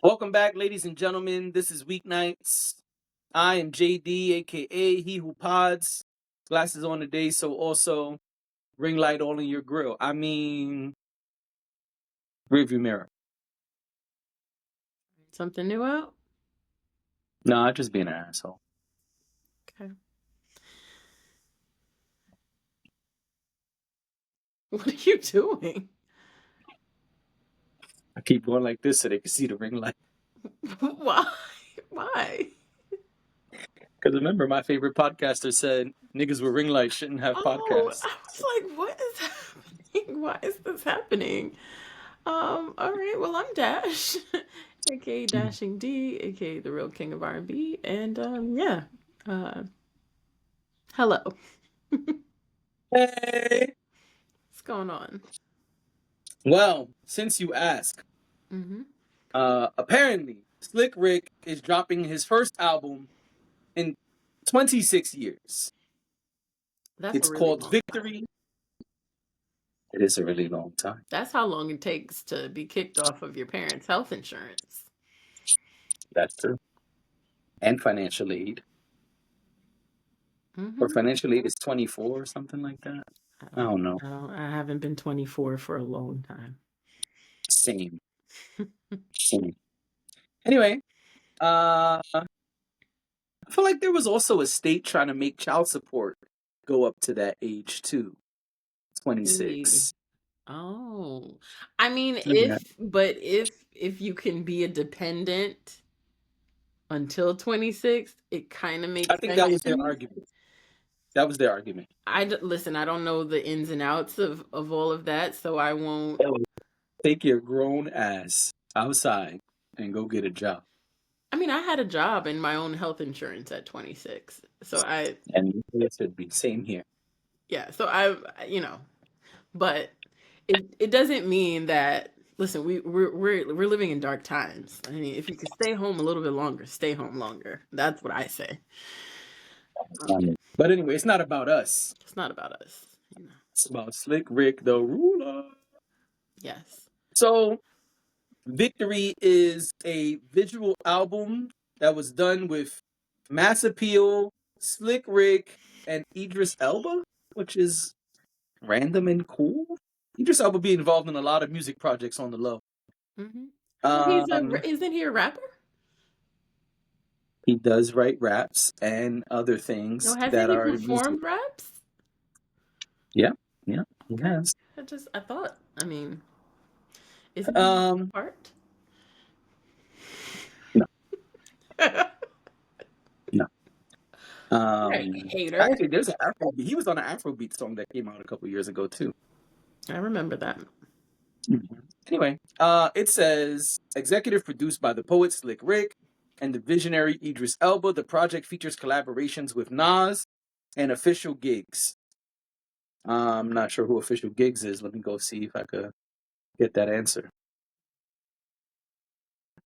Welcome back, ladies and gentlemen. This is Weeknights. I am JD, aka He Who Pods. Glasses on today, so also ring light all in your grill. I mean, rearview mirror. Something new out? Nah, just being an asshole. Okay. What are you doing? I keep going like this so they can see the ring light. Why? Why? Because remember, my favorite podcaster said niggas with ring lights shouldn't have Oh, podcasts. I was like, what is happening? Why is this happening? All right, well, I'm Dash, aka Dashing D, aka the real king of R&B, and yeah. Uh hello. Hey. What's going on? Well, since you ask, Mm-hmm. apparently Slick Rick is dropping his first album in 26 years. That's a It's really called long time. Victory. It is a really long time. That's how long it takes to be kicked off of your parents' health insurance. That's true. And financial aid. Or Mm-hmm. financial aid is 24 or something like that. I don't know. I haven't been 24 for a long time. Same. Same. Anyway, I feel like there was also a state trying to make child support go up to that age too. Really? 26. Oh. I mean, Yeah. if you can be a dependent until 26, it kind of I makes think that sense was to their me. argument. That was their argument. Listen, I don't know the ins and outs of all of that, so I won't. Take your grown ass outside and go get a job. I mean, I had a job in my own health insurance at 26. So And it should be same here. yeah, so but it doesn't mean that. Listen, we're living in dark times. I mean, if you could stay home a little bit longer, stay home longer. That's what I say. But anyway, it's not about us. It's not about us. It's about Slick Rick the Ruler. Yes. So Victory is a visual album that was done with Mass Appeal, Slick Rick, and Idris Elba, which is random and cool. Idris Elba be involved in a lot of music projects on the low. Hmm. Oh, Um, isn't he a rapper? he does write raps and other No, things hasn't that he are music. performed raps? Yeah, yeah, he Okay. has. I thought. I mean, isn't he Um, part? no, Right, no. hater. Actually, there's an Afro. He was on an Afrobeat song that came out a couple years ago too. I remember that. Anyway, it says executive produced by the poet Slick Rick and the visionary Idris Elba. The project features collaborations with Nas and Official Gigs. I'm not sure who Official Gigs is. Let me go see if I could get that answer.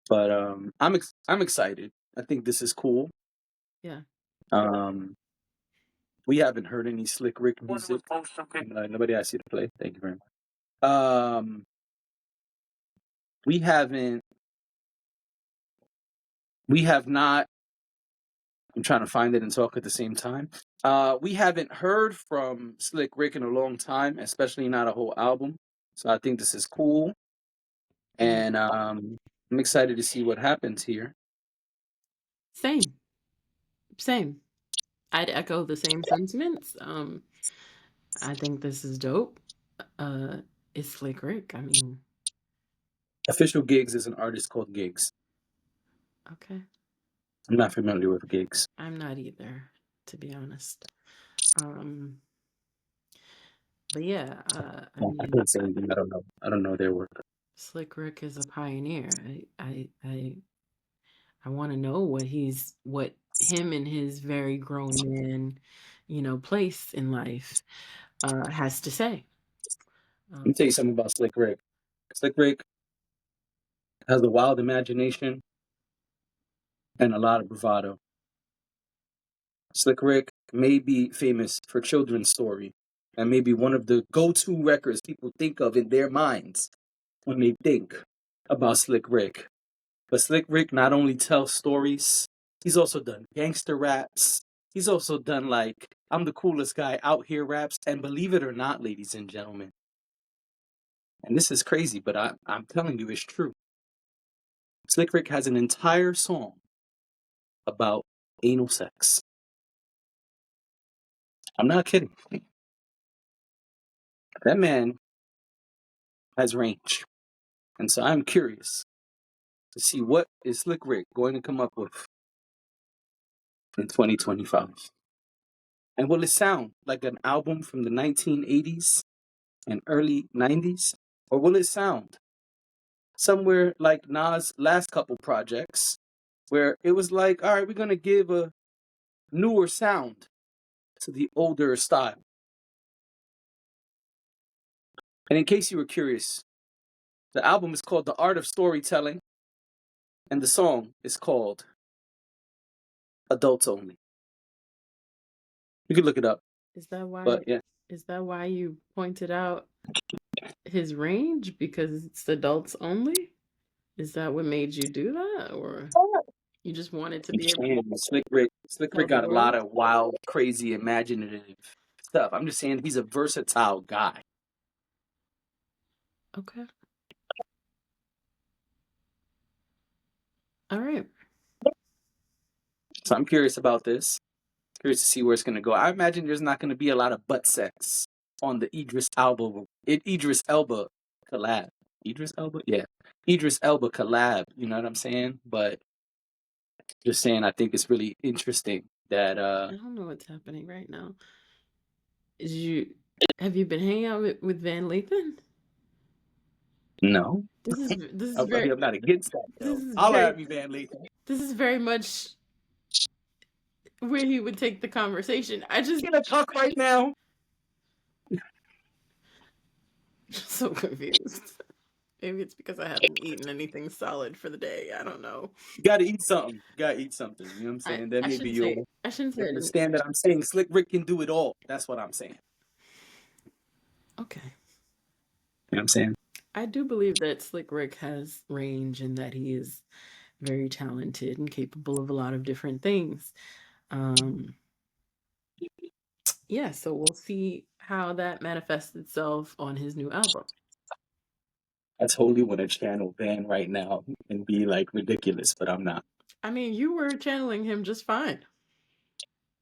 But I'm excited. I think this is cool. Yeah. Um, we haven't heard any Slick Rick music. Nobody asked you to play. Thank you very much. We haven't. We have not. I'm trying to find it and talk at the same time. We haven't heard from Slick Rick in a long time, especially not a whole album. So I think this is cool, and I'm excited to see what happens here. Same. Same. I'd echo the same sentiments. I think this is dope. Uh, it's Slick Rick. I mean, Official Gigs is an artist called Gigs. okay. I'm not familiar with Gigs. I'm not either, to be honest. Um, but yeah, I I mean, can't say anything. I don't know. I don't know their work. Slick Rick is a pioneer. I want to know what him and his very grown man, place in life, has to say. Let me tell you something about Slick Rick. Slick Rick has a wild imagination and a lot of bravado. Slick Rick may be famous for Children's Story and maybe one of the go-to records people think of in their minds when they think about Slick Rick. But Slick Rick not only tells stories, he's also done gangster raps. He's also done like I'm the coolest guy out here raps. And believe it or not, ladies and gentlemen, and this is crazy, but I'm telling you, it's true. Slick Rick has an entire song about anal sex. I'm not kidding. That man has range. And so I'm curious to see what is Slick Rick going to come up with in 2025. And will it sound like an album from the 1980s and early 90s? Or will it sound somewhere like Nas' last couple projects, where it was like, all right, we're going to give a newer sound to the older style? And in case you were curious, the album is called The Art of Storytelling, and the song is called Adults Only. You could look it up, Is that why? but yeah. Is that why you pointed out his range because it's adults only? Is that what made you do that, or you just wanted to be able to And Slick tell Rick the got a lot world? of wild, crazy, imaginative stuff. I'm just saying he's a versatile guy. Okay. All right. So I'm curious about this. Curious to see where it's going to go. I imagine there's not going to be a lot of butt sex on the Idris Elba collab. Idris Elba? Yeah. Idris Elba collab. You know what I'm saying? But just saying, I think it's really interesting that I don't know what's happening right now. Is you Have you been hanging out with Van Lathan? no. This is very I'm not against that this though. is I'll very have you, Van Lathan. this is very much where he would take the conversation. I just You gonna talk right now? so confused. Maybe it's because I haven't eaten anything solid for the day. I don't know. You gotta eat something. You gotta eat something. You know what I'm I saying? Then I maybe shouldn't say you'll I shouldn't say I didn't. understand that I'm saying Slick Rick can do it all. That's what I'm saying. Okay. You know what I'm saying? I do believe that Slick Rick has range and that he is very talented and capable of a lot of different things. Um, yeah, so we'll see how that manifests itself on his new album. I totally want to channel Van right now and be like ridiculous, but I'm not. I mean, you were channeling him just fine.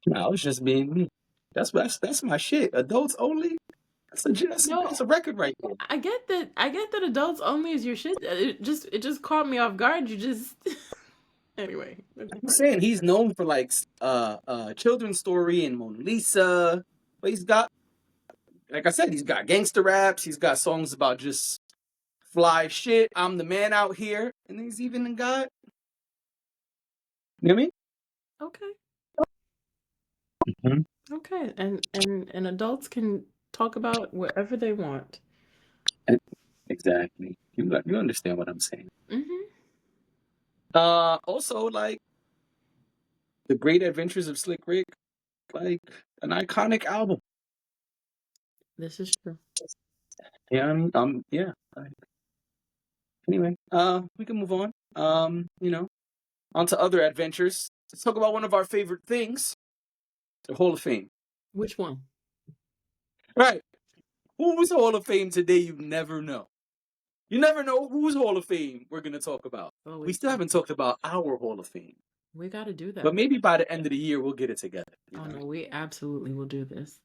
No, I was just being me. That's my shit. Adults only. That's No, a record right there. I get that. I get that adults only is your shit. It just caught me off guard. You just anyway. That's I'm fine. saying he's known for like children's story and Mona Lisa, but he's got, like I said, he's got gangster raps. He's got songs about just fly shit. I'm the man out here, and he's even got. You know what I mean? Okay. Mm-hmm. Okay. And adults can talk about whatever they want. Exactly. You understand what I'm saying? Hmm. Also, like the Great Adventures of Slick Rick, like an iconic album. This is true. Yeah, I mean, yeah. Anyway, we can move on. On to other adventures. Let's talk about one of our favorite things, the Hall of Fame. Which one? Right. Who's Hall of Fame today? You never know. You never know whose Hall of Fame we're gonna talk about. Oh, We still haven't talked about our Hall of Fame, we got to do that. but maybe by the end of the year we'll get it together. Oh no, we absolutely will do this.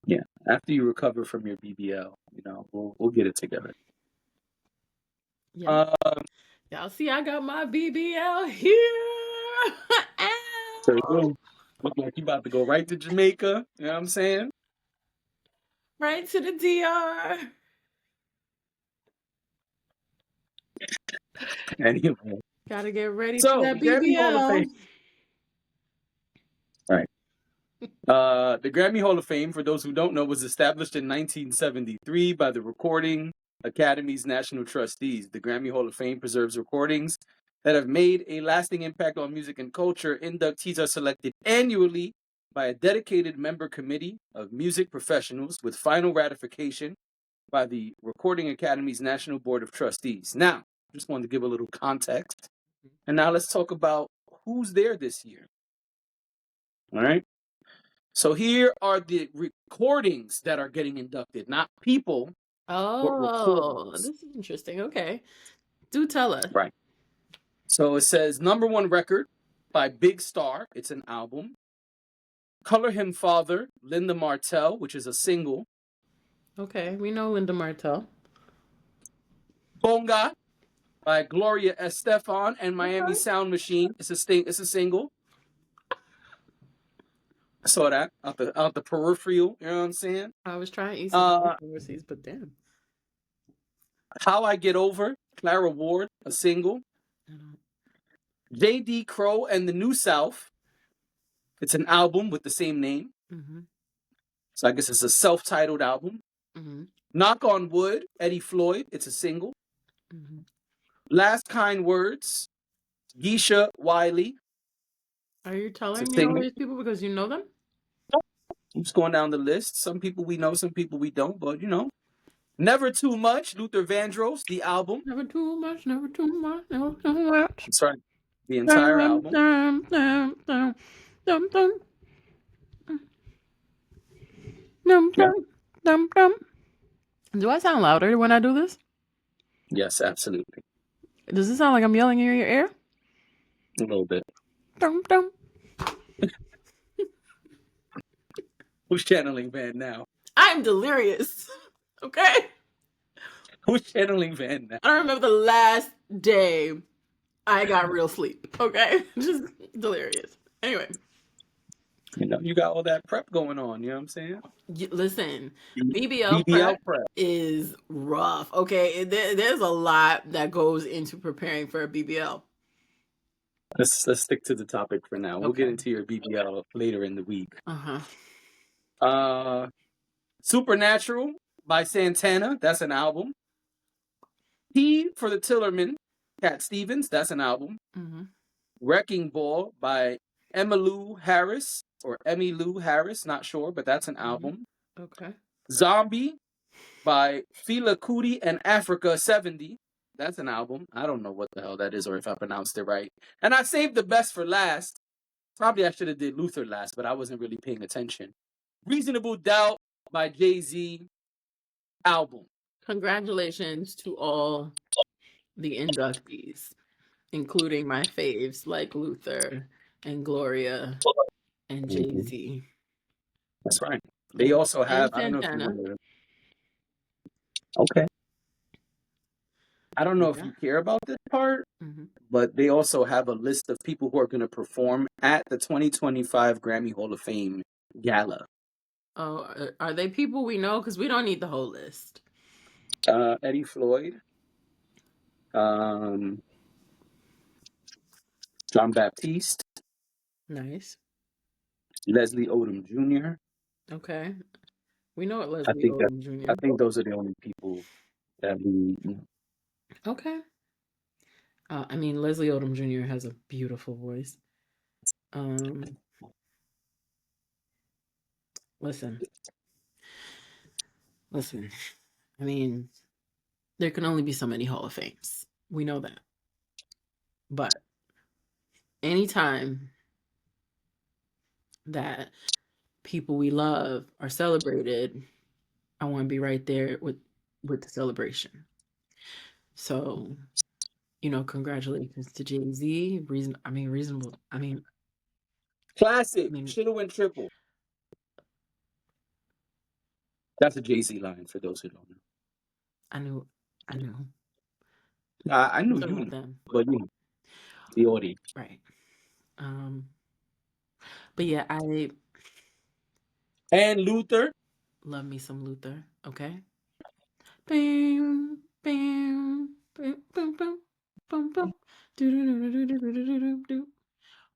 Yeah. After you recover from your BBL, we'll get it together. Yeah. Um, Y'all see, I got my BBL here. so Ow! look like you about to go right to Jamaica. You know what I'm saying? Right to the DR. Anyway, Gotta get ready for so the that Grammy Hall of Fame. BBL. Right. The Grammy Hall of Fame, for those who don't know, was established in 1973 by the Recording Academy's National Trustees. The Grammy Hall of Fame preserves recordings that have made a lasting impact on music and culture. Inductees are selected annually by a dedicated member committee of music professionals with final ratification by the Recording Academy's National Board of Trustees. Now, Just wanted to give a little context. And now let's talk about who's there this year. All right. So here are the recordings that are getting inducted, not people, but Oh, recordings. this is interesting. Okay. Do tell us. Right. So it says #1 record by Big Star. It's an album. Color Him Father, Linda Martell, which is a single. Okay, we know Linda Martell. Bonga by Gloria Estefan and Miami Sound Machine. It's a single. I saw that out the peripheral. You know what I'm saying? I was trying to eat some overseas, but damn. How I Get Over, Clara Ward, a single. J.D. Crowe and the New South. It's an album with the same name. Mm-hmm. So I guess it's a self-titled album. Mm-hmm. Knock on Wood, Eddie Floyd. It's a single. Mm-hmm. Last Kind Words, Geisha Wiley. Are you telling It's a me all single. these people because you know them? I'm just going down the list. Some people we know, some people we don't, but you know. Never Too Much, Luther Vandross, the album. Never too much, never too much, never too much. That's right. The entire album. Do I sound louder when I do this? Yes, absolutely. Does it sound like I'm yelling in your ear? A little bit. Dum, dum. Who's channeling Van now? I'm delirious. Okay? Who's channeling Van now? I don't remember the last day I got real sleep. Okay? Just delirious. Anyway. You know, you got all that prep going on. You know what I'm saying? Listen, BBL prep is rough. Okay? There's a lot that goes into preparing for a BBL. Let's stick to the topic for now. We'll get into your BBL later in the week. Supernatural by Santana. That's an album. T for the Tillerman, Cat Stevens. That's an album. Mm-hmm. Wrecking Ball by Emmylou Harris or Emmylou Harris. Not sure, but that's an album. Okay. Zombie by Fela Kuti and Africa 70. That's an album. I don't know what the hell that is or if I pronounced it right. And I saved the best for last. Probably I should have did Luther last, but I wasn't really paying attention. Reasonable Doubt by Jay-Z, album. Congratulations to all the inductees, including my faves like Luther and Gloria and Jay-Z. That's right. They also have, I don't know if you want to... Okay. I don't know if you care about this part, but they also have a list of people who are going to perform at the 2025 Grammy Hall of Fame Gala. Oh, are they people we know? Because we don't need the whole list. Eddie Floyd, John Baptiste. Nice. Leslie Odom Jr. Okay. We know what Leslie Odom Jr. I think those are the only people that we... Okay. I mean, Leslie Odom Jr. has a beautiful voice. Listen. I mean, there can only be so many Hall of Fames. We know that. But anytime that people we love are celebrated, I want to be right there with the celebration. So, you know, congratulations to Jay-Z. Reasonable. Classic. Shoulda went triple. That's a Jay-Z line for those who don't know. I knew. I knew you, them. But you know, the audience. Right. But yeah, and Luther. Love me some Luther, okay? Bam, bam, bam, bam, bam, bam, bam. Do do do do do do do do do.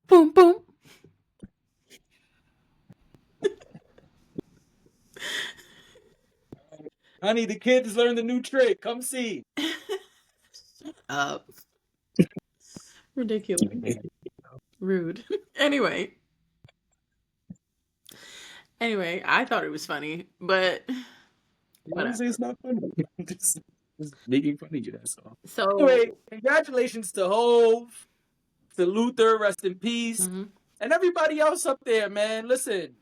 Boom, boom. Honey, the kids learned the new trick. Come see. Shut up. Ridiculous. Rude. Anyway, I thought it was funny, but honestly, it's not funny. Just making fun of you, that's all. So, Anyway, congratulations to Hove, to Luther, rest in peace, mhm. and everybody else up there, man. Listen,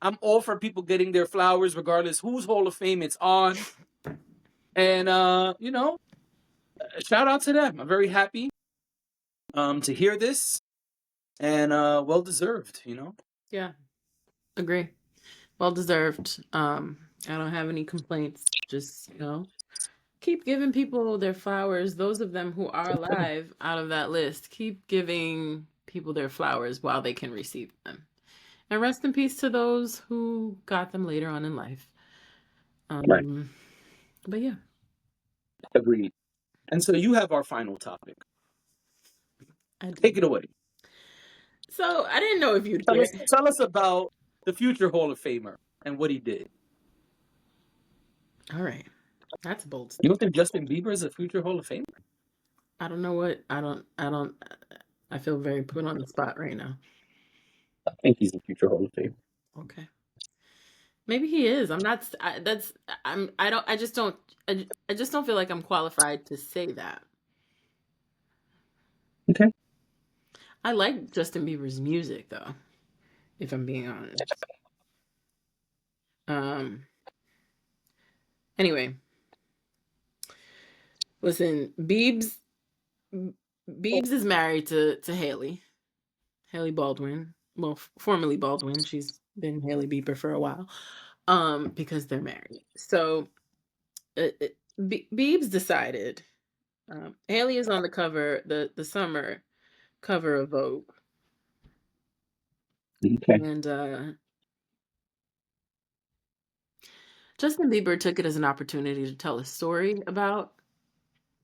I'm all for people getting their flowers, regardless whose Hall of Fame it's on. And shout out to them. I'm very happy to hear this, and well deserved. Yeah, agree. Well deserved. I don't have any complaints. Just, keep giving people their flowers. Those of them who are alive out of that list, keep giving people their flowers while they can receive them. And rest in peace to those who got them later on in life. Right. But yeah. Agreed. And so you have our final topic. I do. Take it away. So I didn't know if you'd Tell care. us, tell us about the future Hall of Famer and what he did. All right. That's a bold You statement. don't think Justin Bieber is a future Hall of Famer? I don't know what I feel very put on the spot right now. I think he's a future Hall of Famer. Okay. Maybe he is. I'm not that's I don't I just don't I just don't feel like I'm qualified to say that. Okay. I like Justin Bieber's music though, if I'm being honest. Anyway, listen, Biebs is married to Hailey Baldwin. Well, formerly Baldwin. She's been Hailey Bieber for a while. Because they're married. So Biebs decided. Hailey is on the cover, the summer cover of Vogue, Okay. and Justin Bieber took it as an opportunity to tell a story about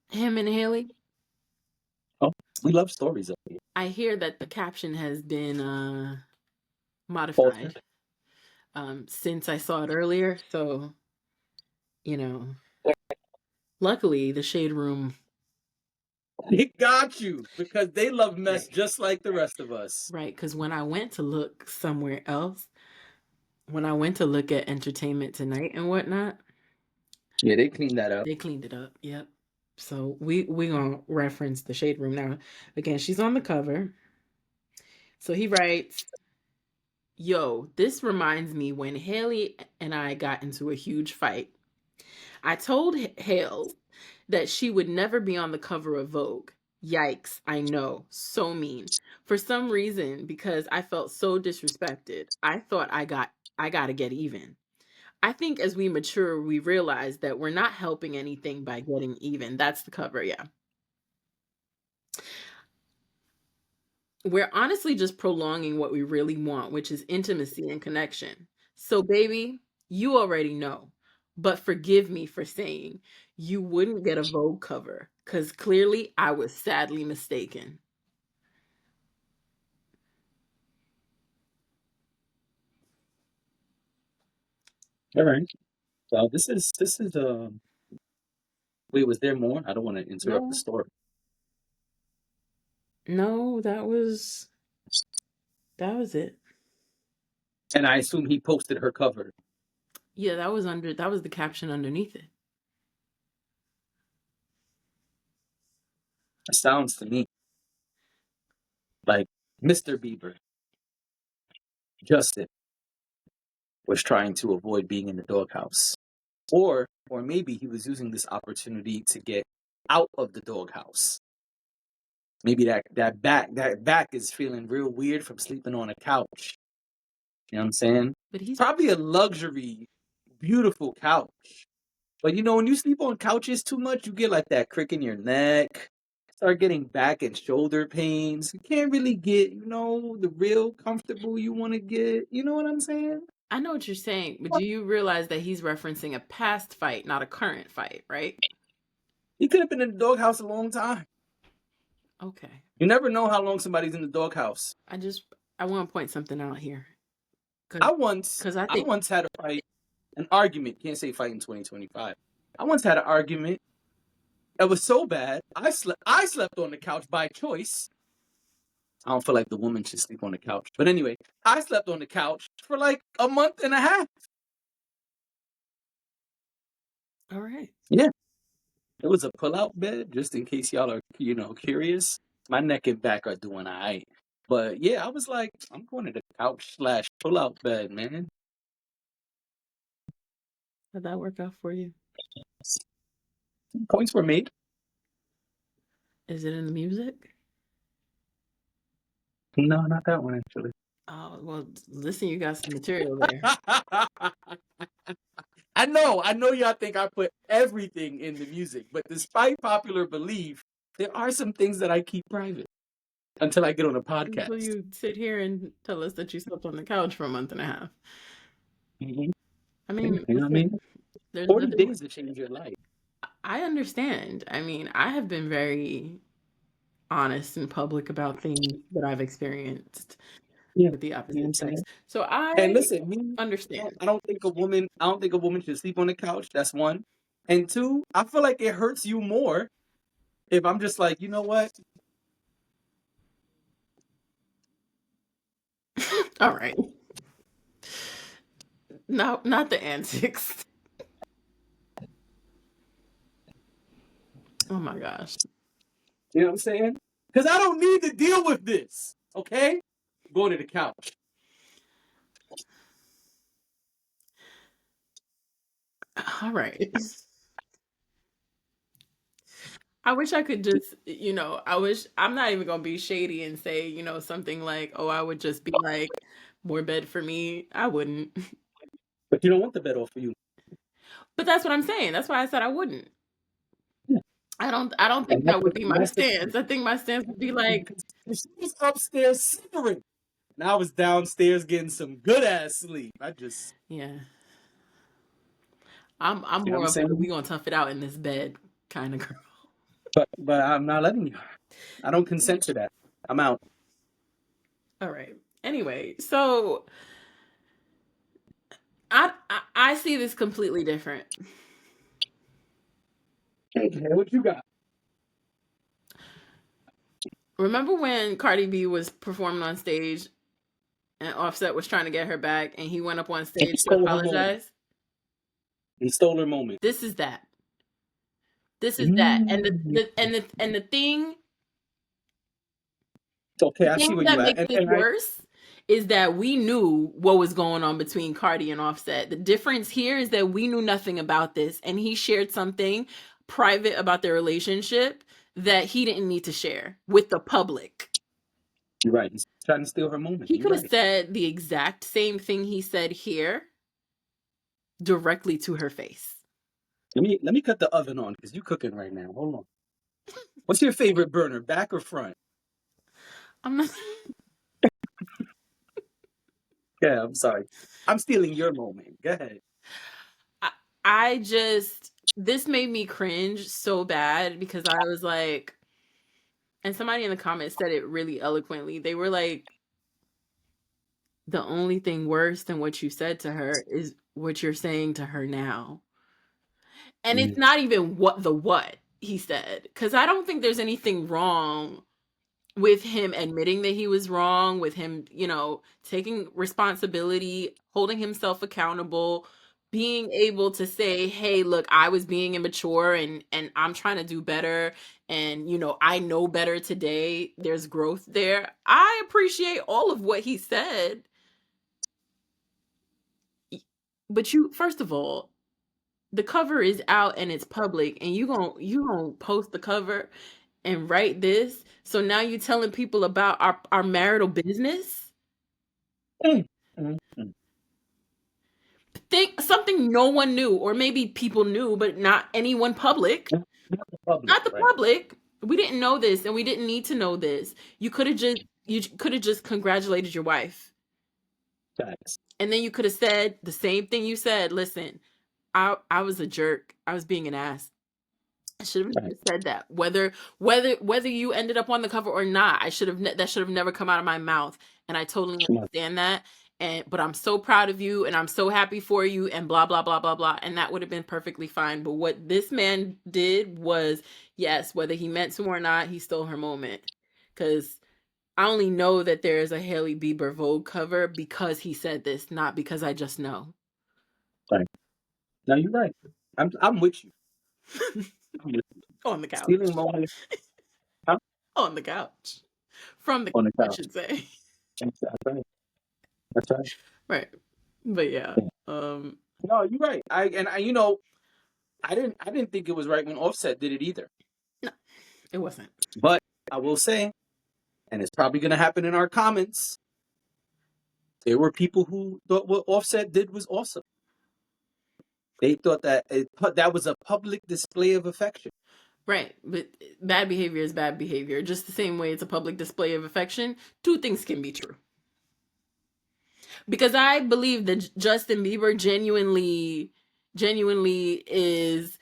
him and Hailey. Oh, we love stories up here. I hear that the caption has been Altered. modified since I saw it earlier. So, luckily the Shade Room. They got you because they love mess just like the rest of us. Right, because when I went to look somewhere else, when I went to look at Entertainment Tonight and whatnot, Yeah, they cleaned that up. they cleaned it up. Yep. So we gonna reference the Shade Room now. Again, she's on the cover. So he writes, "Yo, this reminds me when Hailey and I got into a huge fight. I told Hale that she would never be on the cover of Vogue. Yikes, I know, so mean. For some reason, because I felt so disrespected, I thought I gotta get even. I think as we mature, we realize that we're not helping anything by getting even." That's the cover, yeah. "We're honestly just prolonging what we really want, which is intimacy and connection. So, baby, you already know. But forgive me for saying you wouldn't get a Vogue cover, because clearly I was sadly mistaken." All right. So this is wait, was there more? I don't want to interrupt the No, story. no, that was it. And I assume he posted her cover. Yeah, that was the caption underneath it. It sounds to me like Mr. Bieber, Justin, was trying to avoid being in the doghouse. Or maybe he was using this opportunity to get out of the doghouse. Maybe that back is feeling real weird from sleeping on a couch. You know what I'm saying? But he's Probably a luxury, beautiful couch. But when you sleep on couches too much, you get like that crick in your neck. Start getting back and shoulder pains. You can't really get, the real comfortable you want to get. You know what I'm saying? I know what you're saying, but do you realize that he's referencing a past fight, not a current fight, right? He could have been in the doghouse a long time. Okay. You never know how long somebody's in the doghouse. I want to point something out here. I once had a fight, an argument. Can't say fight in 2025. I once had an argument. It was so bad. I slept on the couch by choice. I don't feel like the woman should sleep on the couch. But anyway, I slept on the couch for like a month and a half. All right. Yeah. It was a pull-out bed, just in case y'all are, curious. My neck and back are doing all right. But yeah, I was like, I'm going to the couch slash pull-out bed, man. How'd that work out for you? Points were made. Is it in the music? No, not that one actually. Oh, well, listen, you got some material there. I know y'all think I put everything in the music, but despite popular belief, there are some things that I keep private until I get on a Until podcast. you sit here and tell us that you slept on the couch for a month and a half. Mhm. I You mean, know what I listen, mean? there's 40 nothing. days to change your life. I understand. I mean, I have been very honest and public about things that I've experienced Yeah. with the You know what opposite I'm sex. saying? So And I listen, me, understand. I don't think a woman should sleep on the couch. That's one. And two, I feel like it hurts you more if I'm just like, you know what? All right. No, not the antics. Oh my gosh. You know what I'm saying? Because I don't need to deal with this. Okay? Go to the couch. All right. I wish I could just, I wish I'm not even gonna be shady and say, something like, oh, I would just be like, more bed for me. I wouldn't. But you don't want the bed off for you. But that's what I'm saying. That's why I said I wouldn't. Yeah. I don't think And that's that would the, be and my that's the stance. I think my stance would be like, she was upstairs simmering. And I was downstairs getting some good ass sleep. yeah. I'm You know what more I'm of a we saying? gonna tough it out in this bed kind of girl. But I'm not letting you. I don't consent to that. I'm out. All right. Anyway, so I see this completely different. Okay, what you got? Remember when Cardi B was performing on stage and Offset was trying to get her back and he went up on He stage to stole her moment. apologize? He stole her moment. This is that. This is that. And the, Mm. the and the and the thing Okay, the I see thing where that you at. makes this worse is that we knew what was going on between Cardi and Offset. The difference here is that we knew nothing about this, and he shared something private about their relationship that he didn't need to share with the public. You're right. He's trying to steal her moment. He You're could have right. said the exact same thing he said here directly to her face. Let me cut the oven on because you're cooking right now. Hold on. What's your favorite burner, back or front? I'm not. Yeah, I'm sorry. I'm stealing your moment. Go ahead. I, I just this made me cringe so bad because I was like, and somebody in the comments said it really eloquently. They were like, the only thing worse than what you said to her is what you're saying to her now. And it's Mm. not even what he said. Because I don't think there's anything wrong with him admitting that he was wrong, with him, taking responsibility, holding himself accountable, being able to say, hey, look, I was being immature and I'm trying to do better. And, I know better today. There's growth there. I appreciate all of what he said. But you, first of all, the cover is out and it's public, and you gonna post the cover and write this. So now you telling people about our marital business. Mm. Mm. Mm. Think something no one knew, or maybe people knew, but not anyone public. Not the public, Not the right? public. We didn't know this, and we didn't need to know this. You could have just congratulated your wife, Facts. and then you could have said the same thing you said. Listen, I was a jerk. I was being an ass. I should have Right. never said that. Whether you ended up on the cover or not, that should have never come out of my mouth. And I totally Come on. understand that. But I'm so proud of you, and I'm so happy for you, and blah blah blah blah blah. And that would have been perfectly fine. But what this man did was, yes, whether he meant to or not, he stole her moment. Because I only know that there is a Hailey Bieber Vogue cover because he said this, not because I just know. Right. No, you're right. I'm with you. On the couch. Stealing moments. Huh? On the couch. From the On the couch, I couch. should say. That's right. That's right. Right. But yeah. Yeah. No, you're right. I didn't think it was right when Offset did it either. No, it wasn't. But I will say, and it's probably going to happen in our comments, there were people who thought what Offset did was awesome. They thought that was a public display of affection. Right. But bad behavior is bad behavior. Just the same way it's a public display of affection, two things can be true. Because I believe that Justin Bieber genuinely is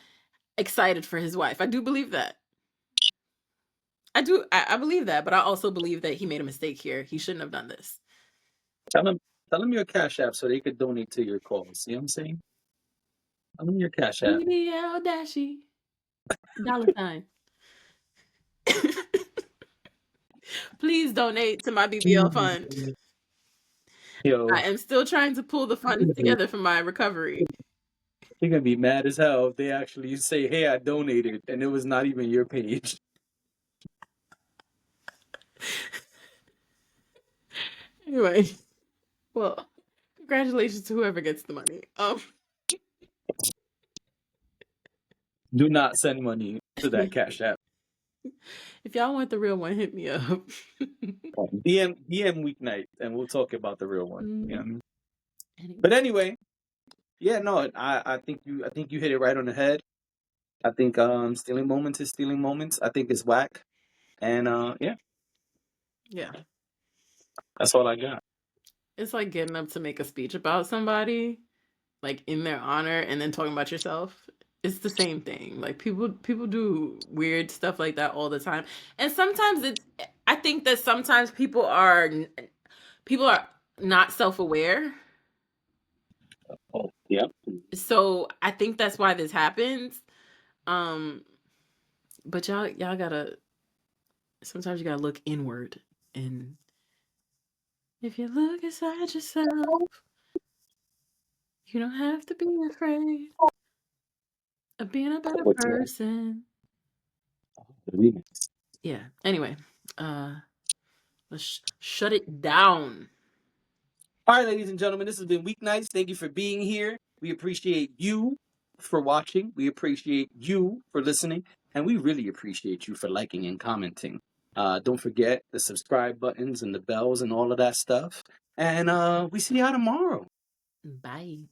excited for his wife. I do believe that. I believe that, but I also believe that he made a mistake here. He shouldn't have done this. Tell them your Cash App so they could donate to your cause. See what I'm saying? Tell them your Cash App. BBL Dashy. $. Please donate to my BBL fund. Yo, I am still trying to pull the funds together for my recovery. you're gonna be mad as hell if they actually say, "Hey, I donated," and it was not even your page. Anyway, well, congratulations to whoever gets the money. Do not send money to that Cash App. If y'all want the real one, hit me up. DM Weeknight, and we'll talk about the real one. You know what I mean? Anyway. But anyway, yeah, no, I think you hit it right on the head. I think stealing moments is stealing moments. I think it's whack, and yeah, that's all I got. It's like getting up to make a speech about somebody, like in their honor, and then talking about yourself. It's the same thing. Like people do weird stuff like that all the time, and sometimes I think that sometimes people are not self-aware. Oh, yeah. So I think that's why this happens. But y'all gotta, sometimes you gotta look inward, and if you look inside yourself, you don't have to be afraid of being a better person. Yeah. Anyway, let's shut it down. All right, ladies and gentlemen, this has been Weeknights. Thank you for being here. We appreciate you for watching. We appreciate you for listening. And we really appreciate you for liking and commenting. Don't forget the subscribe buttons and the bells and all of that stuff. And we see y'all tomorrow. Bye.